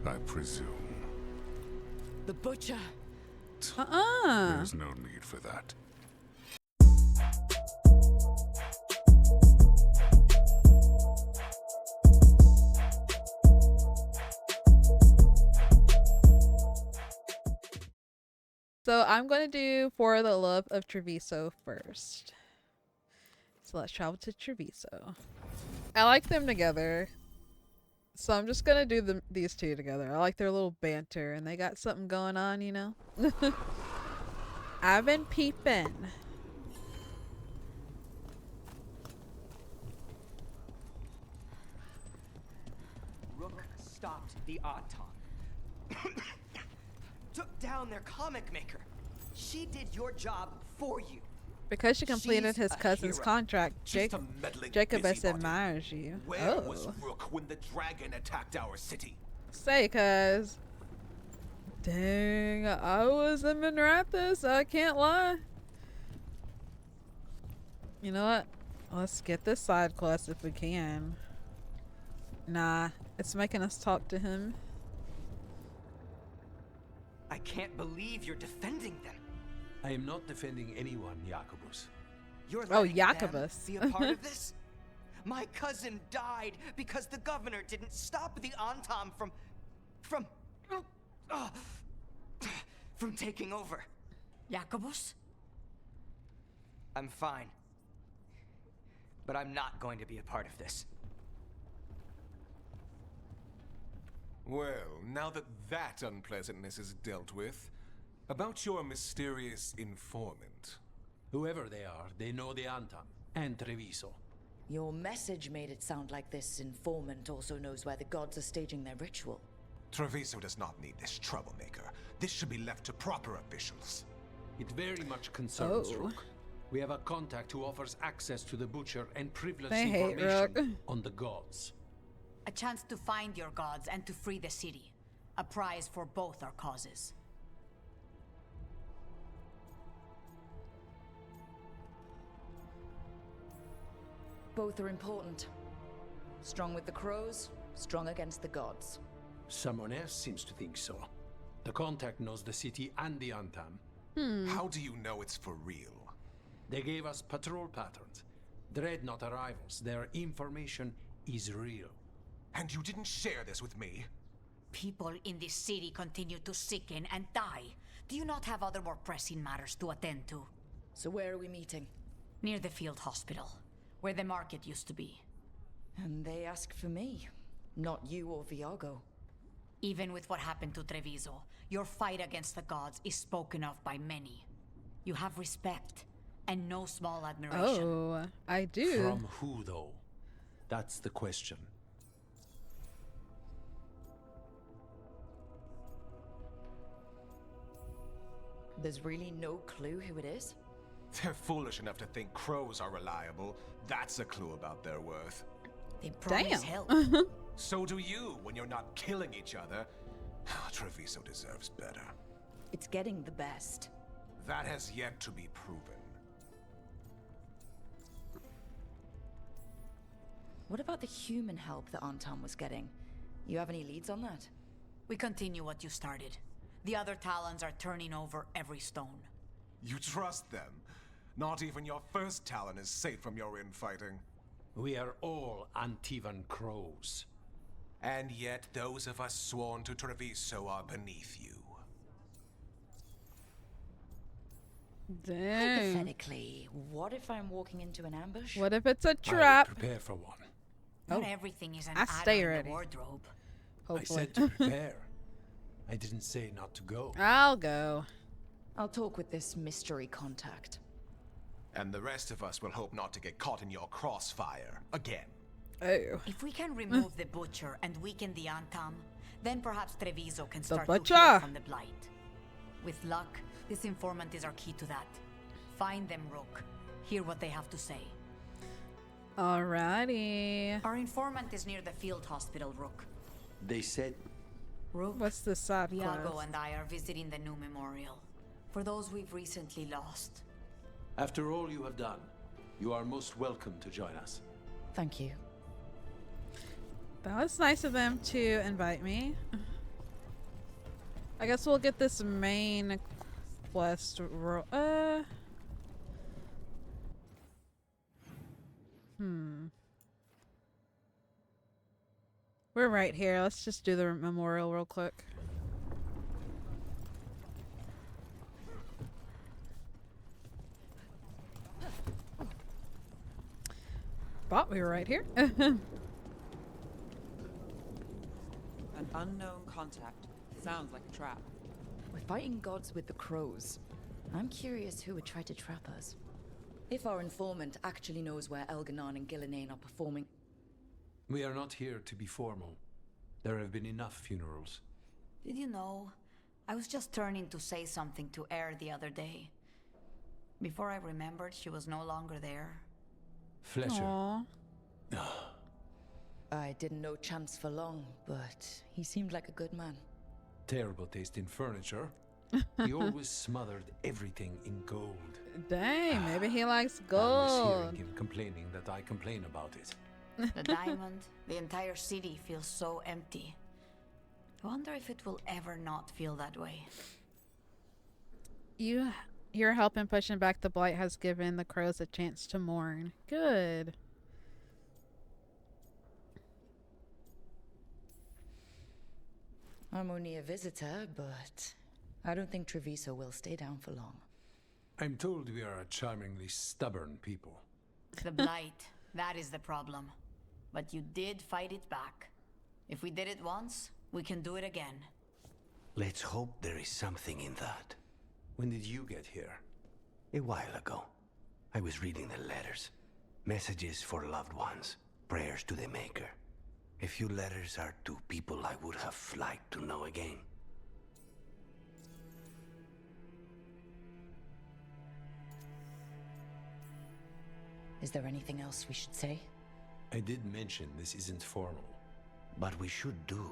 I presume. The butcher. There's no need for that. So I'm going to do For the Love of Treviso first. So let's travel to Treviso. I like them together. So I'm just going to do these two together. I like their little banter and they got something going on, you know? I've been peeping. Rook stopped the Antaam. Took down their comic maker. She did your job for you. Because she completed his cousin's hero. contract, Just a meddling Jacobus busybody. admires you. Where was Rook when the dragon attacked our city? Say, cuz. Dang, I was in Minrathus, I can't lie. You know what? Let's get this side quest if we can. Nah, it's making us talk to him. I can't believe you're defending them. I am not defending anyone, Jacobus. You're Oh, letting Jacobus. them be a part of this? My cousin died because the governor didn't stop the Antaam from taking over. Jacobus? I'm fine. But I'm not going to be a part of this. Well, now that unpleasantness is dealt with, about your mysterious informant. Whoever they are, they know the Antaam and Treviso. Your message made it sound like this informant also knows where the gods are staging their ritual. Treviso does not need this troublemaker. This should be left to proper officials. It very much concerns Oh. Rook. We have a contact who offers access to the butcher and privileged They hate information Rook. on the gods. A chance to find your gods and to free the city. A prize for both our causes. Both are important. Strong with the crows, strong against the gods. Someone else seems to think so. The contact knows the city and the Antaam. How do you know it's for real? They gave us patrol patterns. Dreadnought arrivals. Their information is real. And you didn't share this with me? People in this city continue to sicken and die. Do you not have other more pressing matters to attend to? So where are we meeting? Near the field hospital, where the market used to be. And they ask for me, not you or Viago. Even with what happened to Treviso, your fight against the gods is spoken of by many. You have respect, and no small admiration. Oh, I do. From who, though? That's the question. There's really no clue who it is? They're foolish enough to think crows are reliable. That's a clue about their worth. They promise Damn. help. So do you when you're not killing each other. Treviso deserves better. It's getting the best. That has yet to be proven. What about the human help that Antaam was getting? You have any leads on that? We continue what you started. The other Talons are turning over every stone. You trust them? Not even your first Talon is safe from your infighting. We are all Antivan Crows. And yet those of us sworn to Treviso are beneath you. Dang. Hypothetically, what if I'm walking into an ambush? What if it's a I would trap? prepare for one. Not Oh. everything is an I adder stay in ready. the wardrobe. I Hopefully. said to prepare. I didn't say not to go. I'll go. I'll talk with this mystery contact. And the rest of us will hope not to get caught in your crossfire again. Oh. If we can remove the butcher and weaken the Antaam, then perhaps Treviso can start to butcher. heal from the blight. With luck, this informant is our key to that. Find them, Rook. Hear what they have to say. Alrighty. Our informant is near the field hospital, Rook. They said Rook, What's the side Viago quest? and I are visiting the new memorial. For those we've recently lost. after all you have done, you are most welcome to join us. Thank you. That was nice of them to invite me. I guess we'll get this main quest. We're right here. Let's just do the memorial real quick. Thought we were right here. An unknown contact. Sounds like a trap. We're fighting gods with the crows. I'm curious who would try to trap us. If our informant actually knows where Elganon and Gillinane are performing. We are not here to be formal. There have been enough funerals. Did you know? I was just turning to say something to Air the other day. Before I remembered, she was no longer there. Fletcher. Aww. I didn't know Chance for long, but he seemed like a good man. Terrible taste in furniture. He always smothered everything in gold. Dang, maybe he likes I was gold. hearing him complaining that I complain about it. The diamond, the entire city feels so empty. I wonder if it will ever not feel that way. Your help in pushing back the blight has given the crows a chance to mourn. Good. I'm only a visitor, but I don't think Treviso will stay down for long. I'm told we are a charmingly stubborn people. The blight, that is the problem. But you did fight it back. If we did it once, we can do it again. Let's hope there is something in that. When did you get here? A while ago, I was reading the letters. Messages for loved ones, prayers to the Maker. A few letters are to people I would have liked to know again. Is there anything else we should say? I did mention this isn't formal. But we should do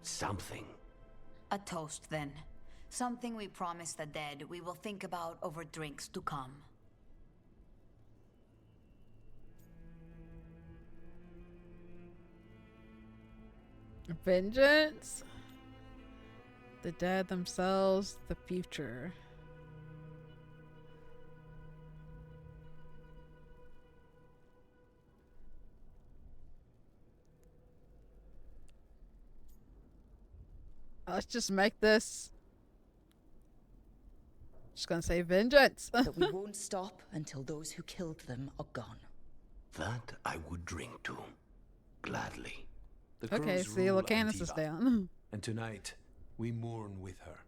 something. A toast, then. Something we promise the dead we will think about over drinks to come. Vengeance? The dead themselves, the future. Let's just make this. Just gonna say vengeance. That we won't stop until those who killed them are gone. That I would drink to. Gladly. The Okay, crows see, rule Lucanus is Antivan, down. and tonight we mourn with her.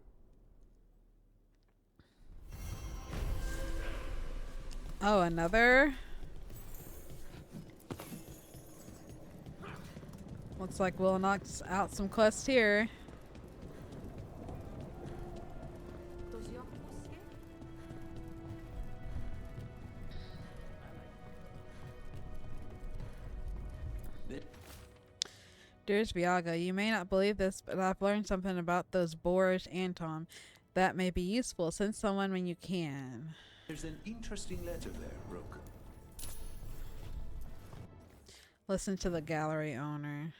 Oh, another? Looks like we'll knock out some quests here. Dearest Viaga, you may not believe this, but I've learned something about those boorish Antaam that may be useful. Send someone when you can. There's an interesting letter there, Rook. Listen to the gallery owner.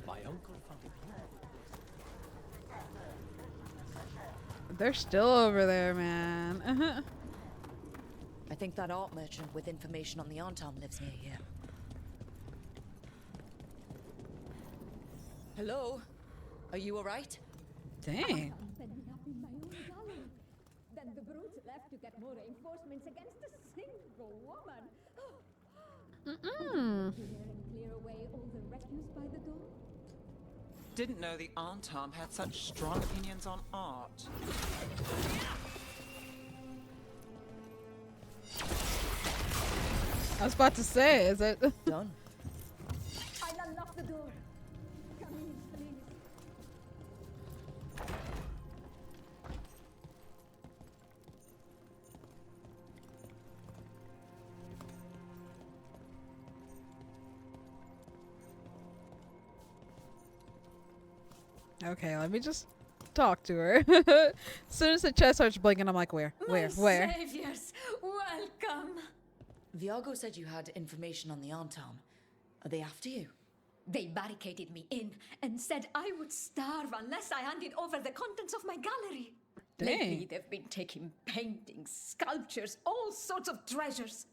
My uncle found it. They're still over there, man. I think that art merchant with information on the Antaam lives near here. Hello? Are you alright? Dang. Ended up in my own gallery. Then the brutes left to get more reinforcements against a single woman. Mm-mm. Clear and clear away all the refuse by the door. Didn't know the Antaam had such strong opinions on art. I was about to say, is it? Done. I'll unlock the door. Come in, please. Okay, let me just talk to her. As soon as the chest starts blinking, I'm like, where? My Where? saviors, welcome. Viago said you had information on the Antaam. Are they after you? They barricaded me in and said I would starve unless I handed over the contents of my gallery. Dang. Lately, they've been taking paintings, sculptures, all sorts of treasures.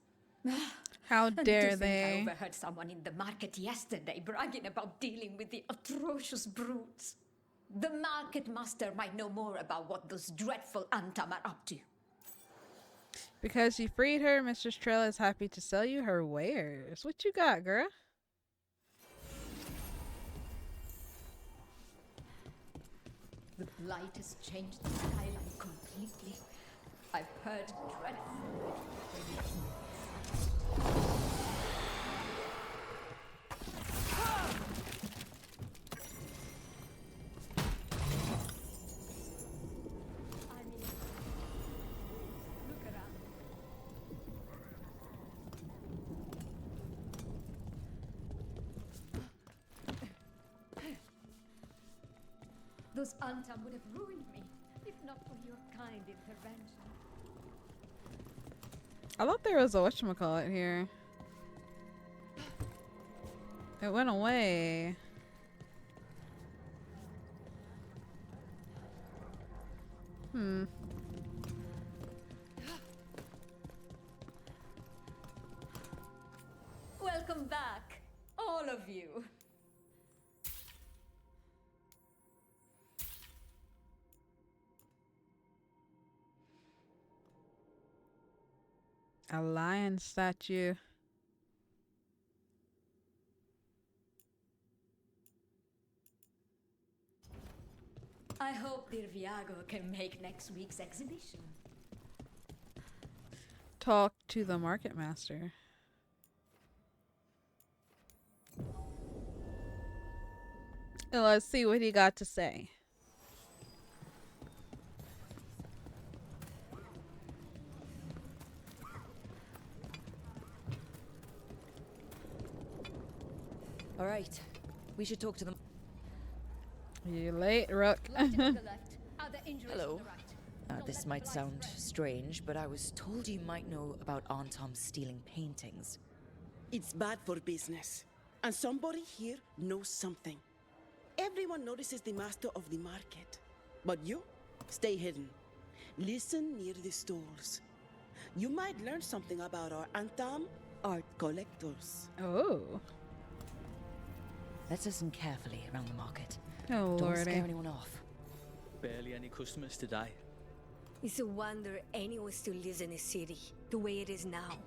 How And dare to think they? I overheard someone in the market yesterday bragging about dealing with the atrocious brutes. The market master might know more about what those dreadful Antaam are up to. Because you freed her, Mistress Trella is happy to sell you her wares. What you got, girl? The blight has changed the skyline completely. I've heard dreadful. I mean, look around. Those Antaam would have ruined me if not for your kind intervention. I thought there was a whatchamacallit here. It went away. Welcome back, all of you. A lion statue. I hope dear Viago can make next week's exhibition. Talk to the market master. And let's see what he got to say. All right, we should talk to them. You late, Rook. Left to the left. Other injuries Hello. on the right. This might sound strange, but I was told you might know about Antaam stealing paintings. It's bad for business. And somebody here knows something. Everyone notices the master of the market. But you, stay hidden. Listen near the stalls. You might learn something about our Antaam art collectors. Oh. Let's listen carefully around the market. Oh, Don't lordy. scare anyone off. Barely any customers today. It's a wonder anyone still lives in this city, the way it is now.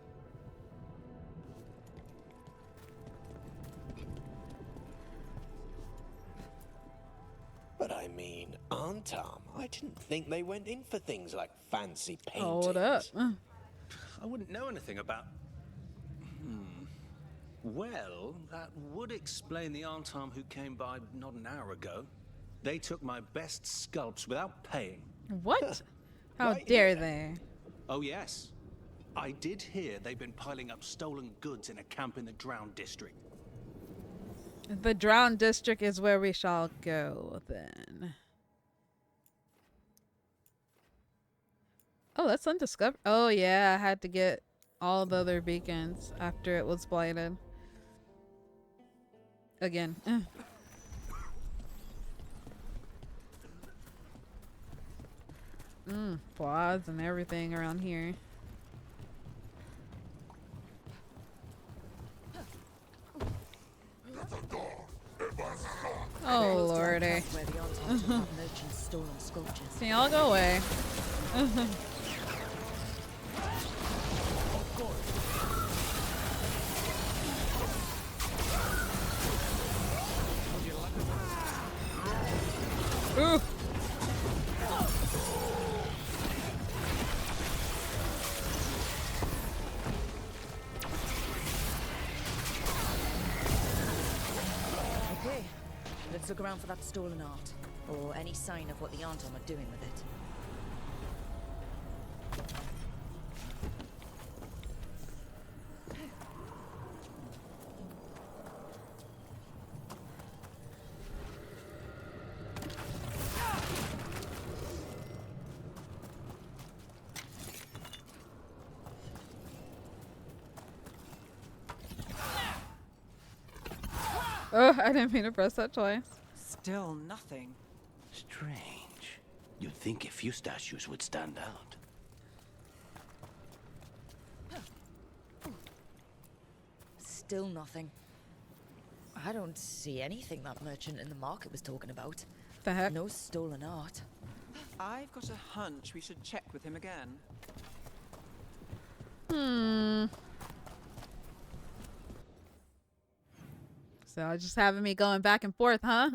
But I mean, Antaam, I didn't think they went in for things like fancy paintings. Hold up. I wouldn't know anything about... Well, that would explain the Antaam who came by not an hour ago. They took my best sculpts without paying. What? How Right dare here. they? Oh, yes. I did hear they've been piling up stolen goods in a camp in the Drowned District. The Drowned District is where we shall go, then. Oh, that's undiscovered. Oh, yeah, I had to get all the other beacons after it was blighted. Again. Quads and everything around here. Oh, lordy. Where the Antaam took out merchants' stolen sculptures. Can y'all go away? Ooh. Okay, let's look around for that stolen art, or any sign of what the Antaam are doing with it. Oh, I didn't mean to press that twice. Still nothing. Strange. You'd think a few statues would stand out. Still nothing. I don't see anything that merchant in the market was talking about. The heck? No stolen art. I've got a hunch we should check with him again. So just having me going back and forth, huh?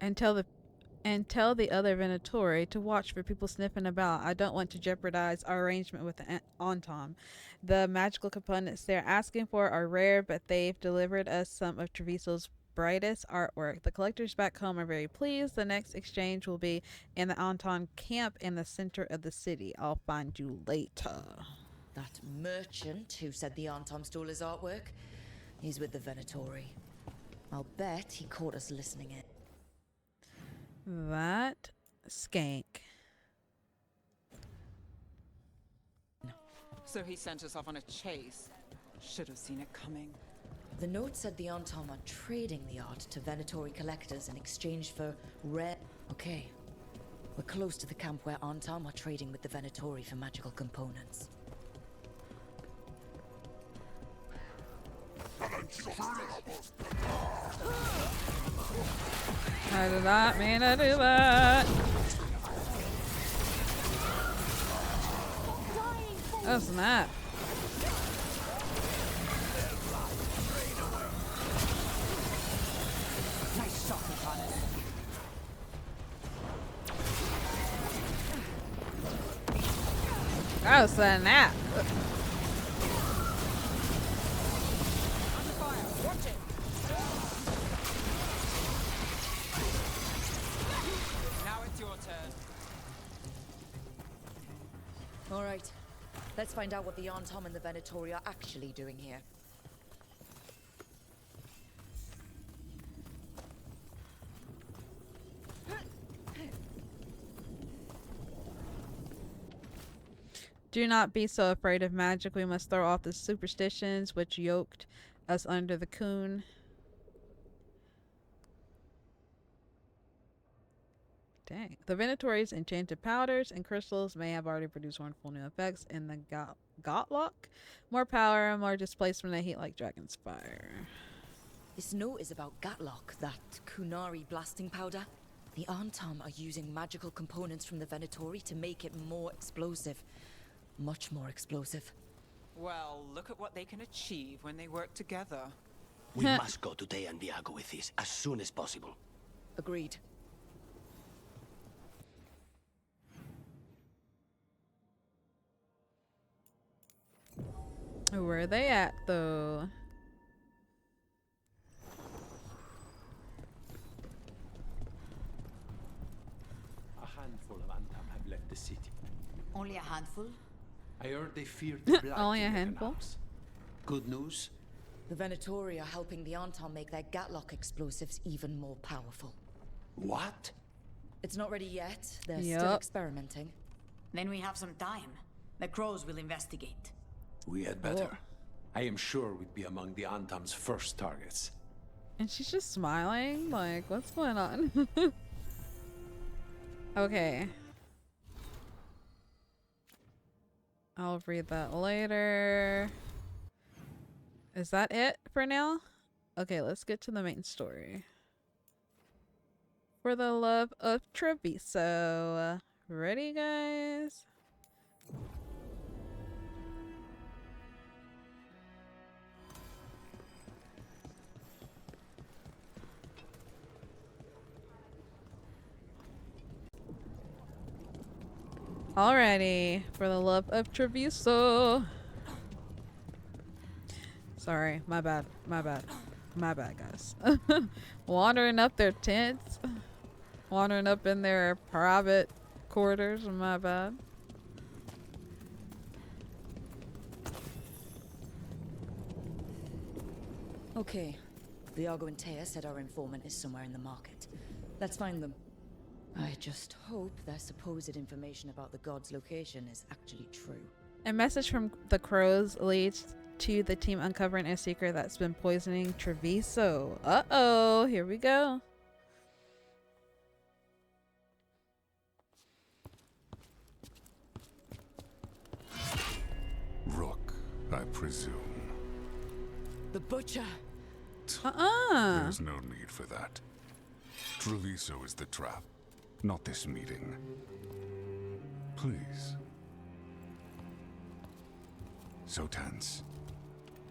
And tell the other Venatori to watch for people sniffing about. I don't want to jeopardize our arrangement with the Antaam. The magical components they're asking for are rare, but they've delivered us some of Treviso's brightest artwork. The collectors back home are very pleased. The next exchange will be in the Antaam camp in the center of the city. I'll find you later. That merchant who said the Antaam stole his artwork, he's with the Venatori. I'll bet he caught us listening in. That skank. So he sent us off on a chase. Should have seen it coming. The note said the Antaam are trading the art to Venatori collectors in exchange for rare... Okay. We're close to the camp where Antaam are trading with the Venatori for magical components. I did not mean to do that. Oh, snap. Nice shot, Antaam. Oh, snap. All right, let's find out what the Antaam and the Venatori are actually doing here. Do not be so afraid of magic. We must throw off the superstitions which yoked us under the coon. Dang. The Venatori's enchanted powders and crystals may have already produced wonderful new effects in the Gotlock. More power and more displacement of heat like dragon's fire. This note is about Gatlock, that Kunari blasting powder. The Antaam are using magical components from the Venatori to make it more explosive. Much more explosive. Well, look at what they can achieve when they work together. We must go to Tearstone with this as soon as possible. Agreed. Where are they at, though? A handful of Antaam have left the city. Only a handful? I heard they feared the blight Only a in the handful? canals. Good news? The Venatori are helping the Antaam make their Gatlock explosives even more powerful. What? It's not ready yet. They're Yup. still experimenting. Then we have some time. The Crows will investigate. We had better. I am sure we'd be among the Antaam's first targets. And she's just smiling? Like, what's going on? Okay. I'll read that later. Is that it for now? Okay, let's get to the main story. For the Love of Treviso. Ready, guys? Alrighty, for the Love of Treviso. Sorry, my bad, guys. Wandering up their tents, wandering up in their private quarters, my bad. Okay. Viago and Tear said our informant is somewhere in the market. Let's find them. I just hope their supposed information about the god's location is actually true. A message from the Crows leads to the team uncovering a secret that's been poisoning Treviso. Uh-oh, here we go. Rook, I presume. The butcher! There's no need for that. Treviso is the trap, not this meeting. Please. So tense.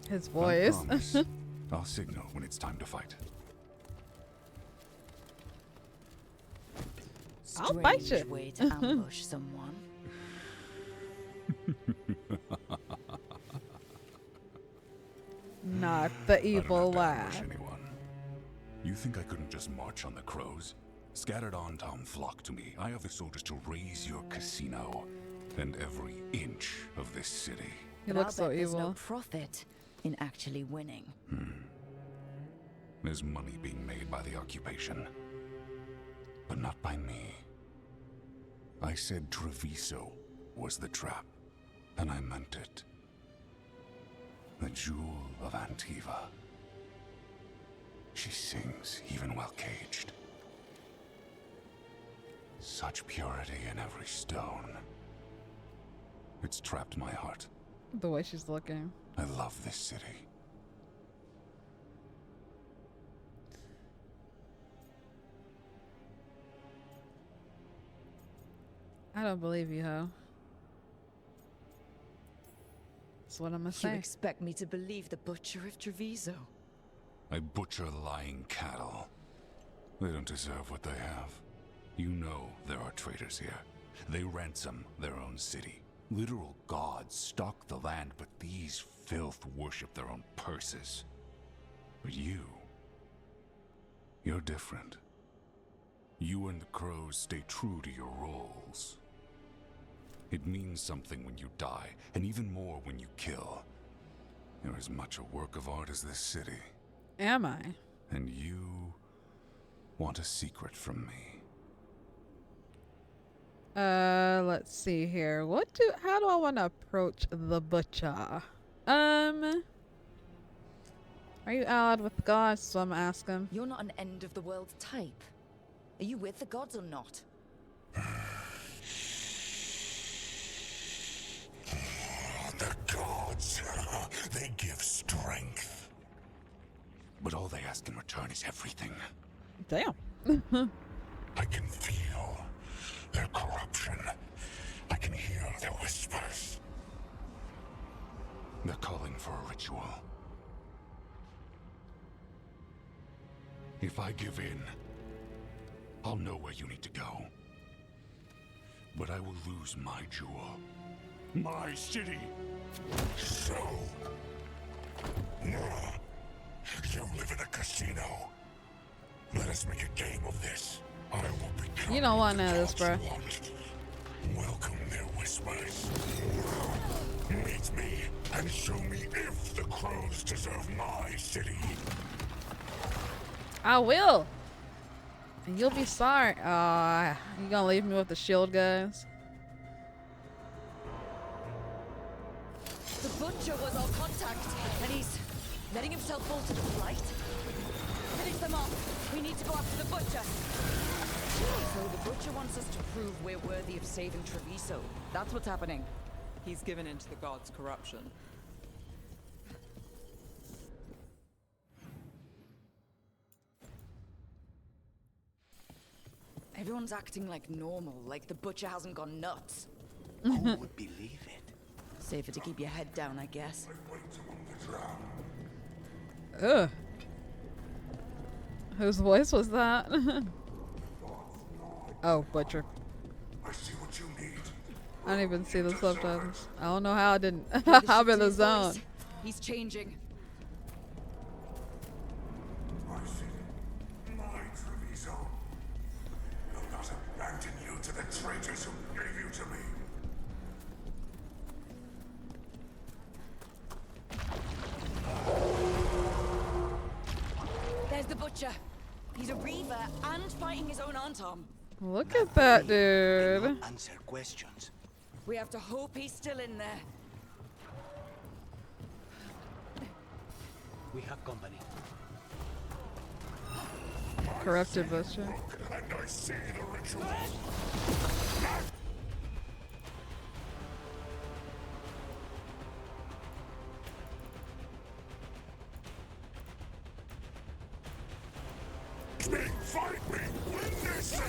His voice. I promise. I'll signal when it's time to fight. I'll bite you. Strange way to ambush someone. Not the evil I laugh. don't have to ambush anyone. You think I couldn't just march on the Crows? Scattered Antaam flock to me. I have the soldiers to raise your casino and every inch of this city. He But looks so I'll bet there's no evil. profit in actually winning. There's money being made by the occupation, but not by me. I said Treviso was the trap, and I meant it. The jewel of Antiva. She sings even while caged. Such purity in every stone. It's trapped my heart. The way she's looking. I love this city. I don't believe you, ho. That's what I'm gonna You say. expect me to believe the butcher of Treviso? I butcher lying cattle. They don't deserve what they have. You know there are traitors here. They ransom their own city. Literal gods stalk the land, but these filth worship their own purses. But you're different. You and the Crows stay true to your roles. It means something when you die, and even more when you kill. You're as much a work of art as this city. Am I? And you want a secret from me. Let's see here. How do I want to approach the butcher? Are you allied with the gods? So I'm asking. You're not an end of the world type. Are you with the gods or not? The gods, they give strength. But all they ask in return is everything. Damn. I can feel their corruption. I can hear their whispers. They're calling for a ritual. If I give in, I'll know where you need to go. But I will lose my jewel. My city. So, you live in a casino. Let us make a game of this. I will become. You don't want none of this, bro. Welcome their whispers. Meet me and show me if the Crows deserve my city. I will. And you'll be sorry. You gonna leave me with the shield guys? The butcher was our contact, and he's letting himself fall to the flight. Finish them off. We need to go after the butcher. So the butcher wants us to prove we're worthy of saving Treviso. That's what's happening. He's given in to the gods' corruption. Everyone's acting like normal, like the butcher hasn't gone nuts. Who would believe it? Safer to keep your head down, I guess. Ugh. Whose voice was that? Oh, butcher. I see what you need. I didn't even see the subtitles. I don't know how I didn't. Hear the I'm shit in the his zone. voice. He's changing. My city, my Treviso. I'll not abandon you to the traitors who gave you to me. Butcher. He's a reaver and fighting his own Antaam. Look at that They dude. will answer questions. We have to hope he's still in there. We have company. Corrupted butcher. And I see the ritual. Fight me! Witness it!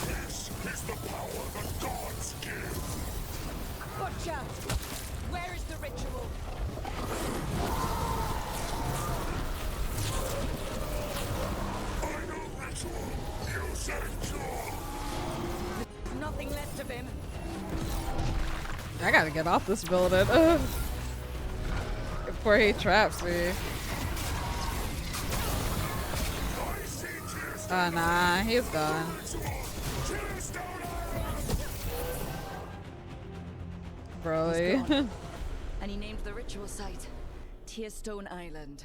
This is the power the gods give! Butcher! Where is the ritual? Final ritual! You say cure! There's nothing left of him. I gotta get off this building. Ugh. Before he traps me. Oh nah, he's gone. Broly. And he named the ritual site Tearstone Island.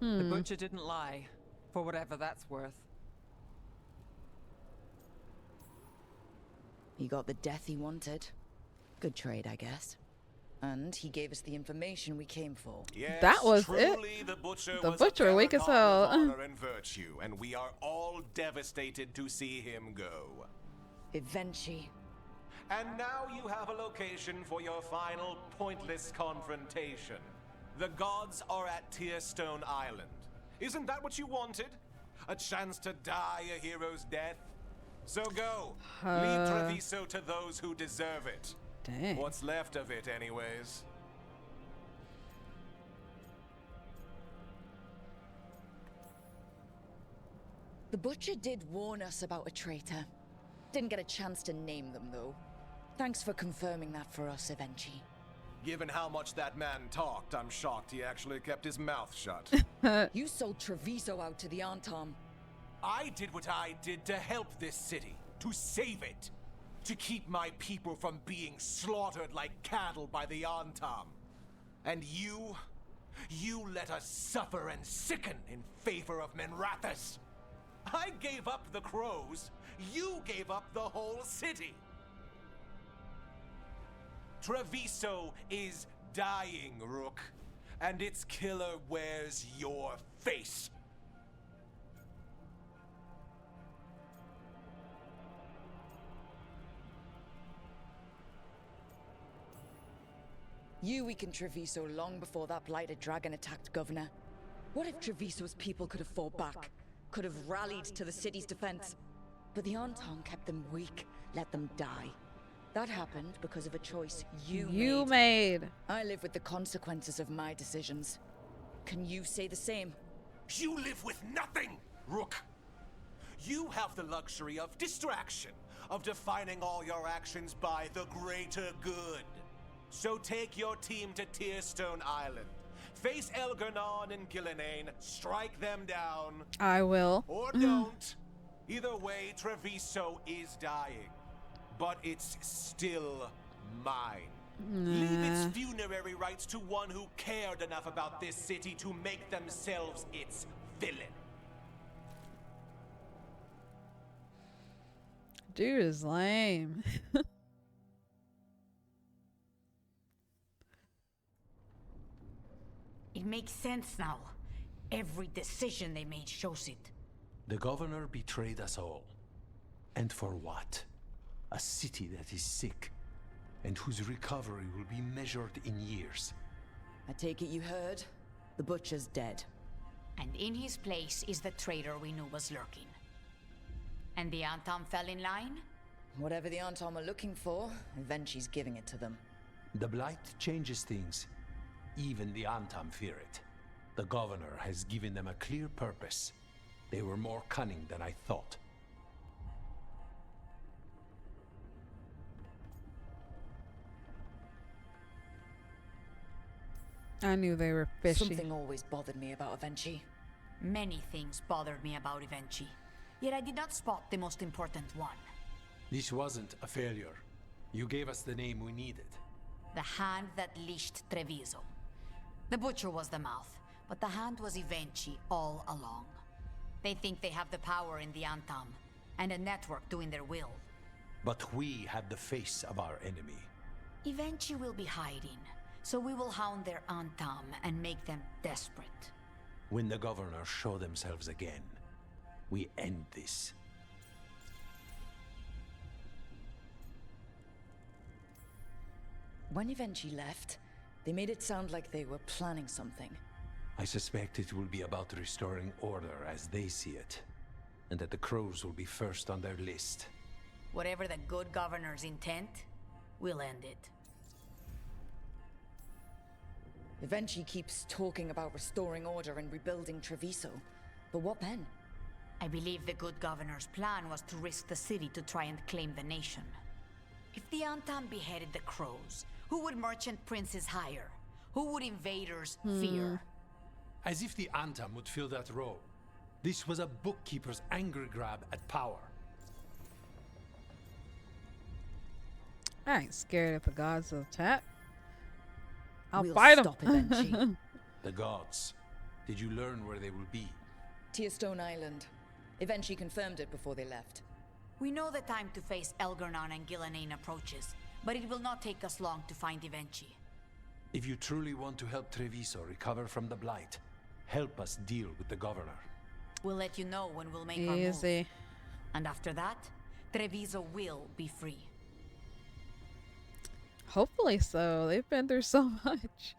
The butcher didn't lie, for whatever that's worth. He got the death he wanted. Good trade, I guess. And he gave us the information we came for. Yes, That was truly, it. The butcher The was butcher a weak as paragon of hell. honor and virtue, and we are all devastated to see him go. Eventually. And now you have a location for your final pointless confrontation. The gods are at Tearstone Island. Isn't that what you wanted? A chance to die a hero's death? So go. Lead Treviso to those who deserve it. Dang. What's left of it, anyways. The butcher did warn us about a traitor. Didn't get a chance to name them, though. Thanks for confirming that for us, Evenchi. Given how much that man talked, I'm shocked he actually kept his mouth shut. You sold Treviso out to the Antaam. I did what I did to help this city, to save it, to keep my people from being slaughtered like cattle by the Antaam. And you let us suffer and sicken in favor of Minrathous. I gave up the Crows, you gave up the whole city. Treviso is dying, Rook, and its killer wears your face. You weakened Treviso long before that blighted dragon attacked Governor. What if Treviso's people could have fought back? Could have rallied to the city's defense? But the Antaam kept them weak, let them die. That happened because of a choice you made. I live with the consequences of my decisions. Can you say the same? You live with nothing, Rook. You have the luxury of distraction, of defining all your actions by the greater good. So take your team to Tearstone Island. Face Elgarnon and Gillenane, strike them down. I will. Or don't. Either way, Treviso is dying. But it's still mine. Leave its funerary rites to one who cared enough about this city to make themselves its villain. Dude is lame. It makes sense now. Every decision they made shows it. The governor betrayed us all. And for what? A city that is sick, and whose recovery will be measured in years. I take it you heard? The butcher's dead. And in his place is the traitor we knew was lurking. And the Antaam fell in line? Whatever the Antaam are looking for, Evenchi's giving it to them. The blight changes things. Even the Antaam fear it. The governor has given them a clear purpose. They were more cunning than I thought. I knew they were fishy. Something always bothered me about Evenchi. Many things bothered me about Evenchi. Yet I did not spot the most important one. This wasn't a failure. You gave us the name we needed. The hand that leashed Treviso. The butcher was the mouth. But the hand was Evenchi all along. They think they have the power in the Antaam, and a network doing their will. But we have the face of our enemy. Evenchi will be hiding, so we will hound their Antaam and make them desperate. When the governors show themselves again, we end this. When Evenchi left, they made it sound like they were planning something. I suspect it will be about restoring order as they see it, and that the Crows will be first on their list. Whatever the good governor's intent, we'll end it. Evenchi keeps talking about restoring order and rebuilding Treviso. But what then? I believe the good governor's plan was to risk the city to try and claim the nation. If the Antaam beheaded the Crows, who would merchant princes hire? Who would invaders fear? As if the Antaam would fill that role. This was a bookkeeper's angry grab at power. I ain't scared if the gods attack. I'll We'll fight stop Evenchi. them. The gods. Did you learn where they will be? Tearstone Island. Evenchi confirmed it before they left. We know the time to face Elgar'nan and Gillenane approaches, but it will not take us long to find Evenchi. If you truly want to help Treviso recover from the Blight, help us deal with the governor. We'll let you know when we'll make our move. Easy. And after that, Treviso will be free. Hopefully so. They've been through so much.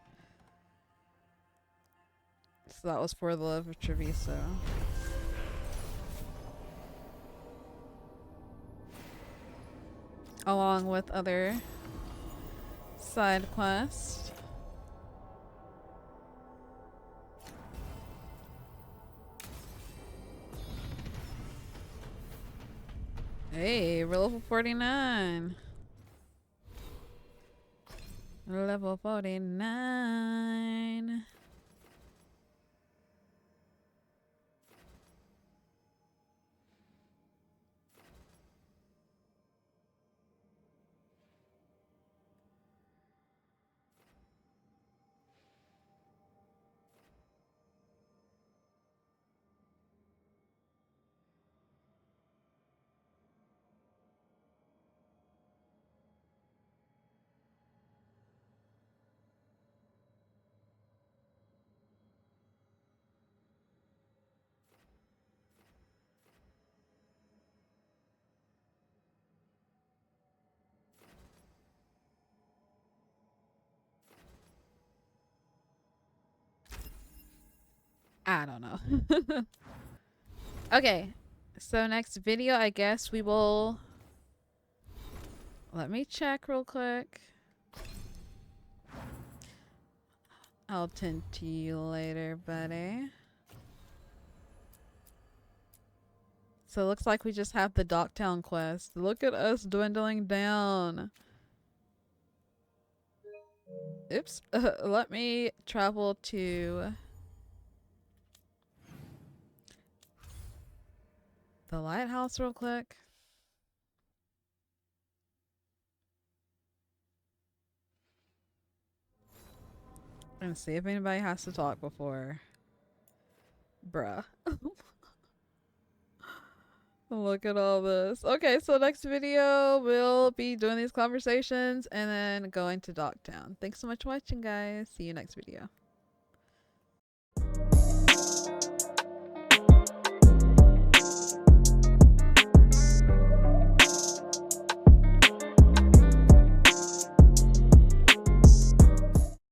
So that was for the love of Treviso. Along with other side quests. Hey, we're level 49. Level 49. I don't know. Okay, so next video, I guess we will... Let me check real quick. I'll tend to you later, buddy. So it looks like we just have the Docktown quest. Look at us dwindling down. Oops. Let me travel to... the lighthouse real quick. And see if anybody has to talk before. Bruh. Look at all this. Okay, so next video we'll be doing these conversations and then going to Docktown. Thanks so much for watching, guys. See you next video.